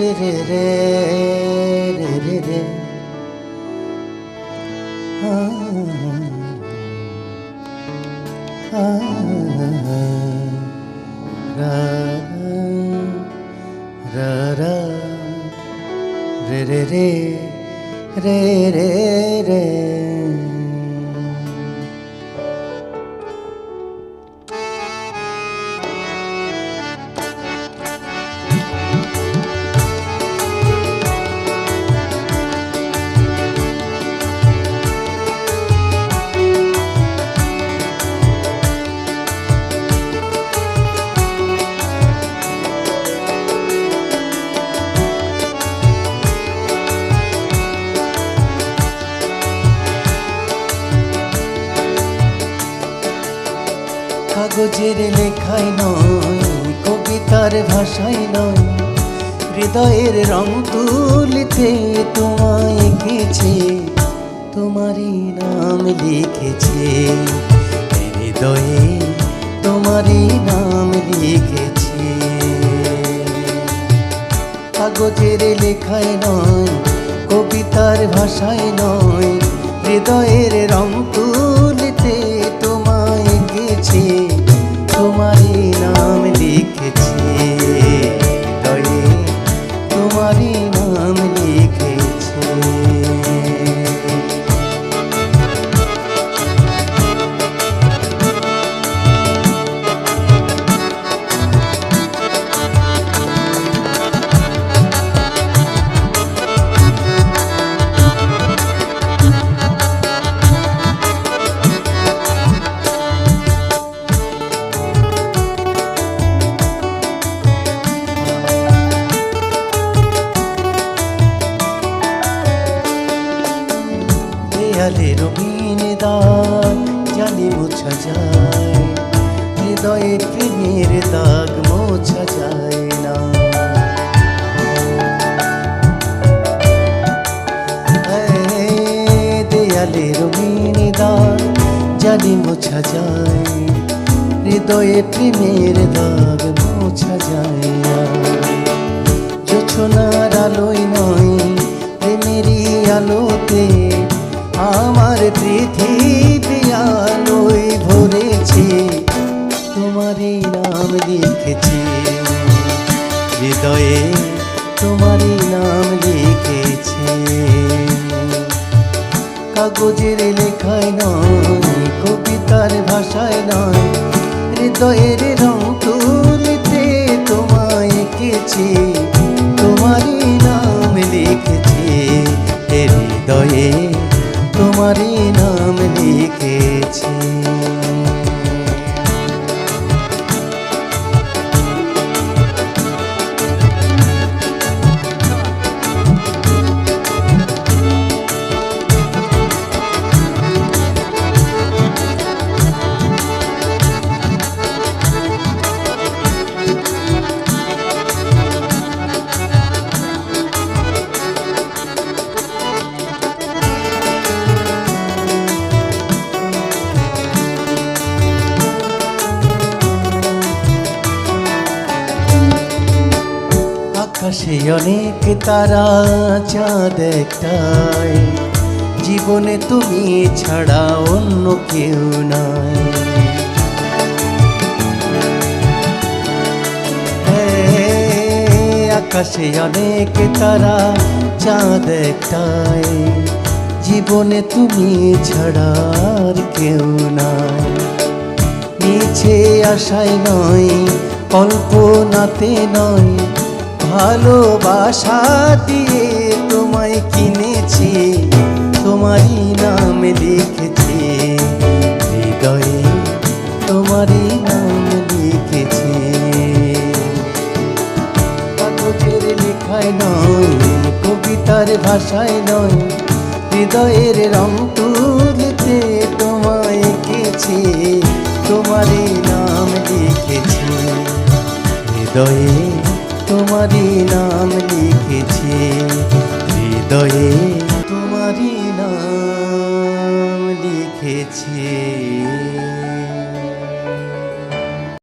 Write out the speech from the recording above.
রে রে রে রে রে রে রা রা রা রে রে রে রে রে রে কাগজের লেখায় নয়, কবিতার ভাষায় নয়, হৃদয়ের রং তুলিতে তোমায় এঁকেছে, তোমারই নাম লিখেছে হৃদয়ে, তোমারই নাম লিখেছে। কাগজের লেখায় নয়, কবিতার ভাষায় নয়, হৃদয়ের রং তুলিতে তোমায় এঁকেছে, তোমারই নাম লিখেছে হৃদয়ে, তোমারই নাম লিখেছে। দেয়ালে রঙিন দাগ জানি মোছা যায়, হৃদয়ে প্রেমের দাগ মোছা যায় না। দেয়ালে রঙিন দাগ জানি মোছা যায়, হৃদয়ে প্রেমের দাগ মোছা যায় না। জোছনার আলোয় নয়, প্রেমেরই আলোতে আমার পৃথিবী আলোয় ভরেছে, তোমারই নাম লিখেছে হৃদয়ে, তোমারই নাম লিখেছে। কাগজের লেখায় নয়, কবিতার ভাষায় নয়, হৃদয়ের রং তুলিতে তোমায় এঁকেছে, তোমারই নাম লিখেছে হৃদয়ে, তোমারই নাম লিখেছে। আকাশে অনেক তারা, চাঁদ একটাই, জীবনে তুমি ছাড়া অন্য কেউ নাই। আকাশে অনেক তারা, চাঁদ একটাই, জীবনে তুমি ছাড়া আর কেউ নাই। নিচে আশায় নয়, কল্পনাতে নয়, ভালোবাসা দিয়ে তোমায় কিনেছি, তোমারই নাম লিখেছি হৃদয়ে, তোমারই নাম লিখেছি। কাগজের লেখায় নয়, কবিতার ভাষায় নয়, হৃদয়ের রং তুলিতে তোমায় এঁকেছি, তোমারই নাম লিখেছি হৃদয়ে, তোমারই নাম লিখেছে হৃদয়ে, তোমারই নাম লিখেছে।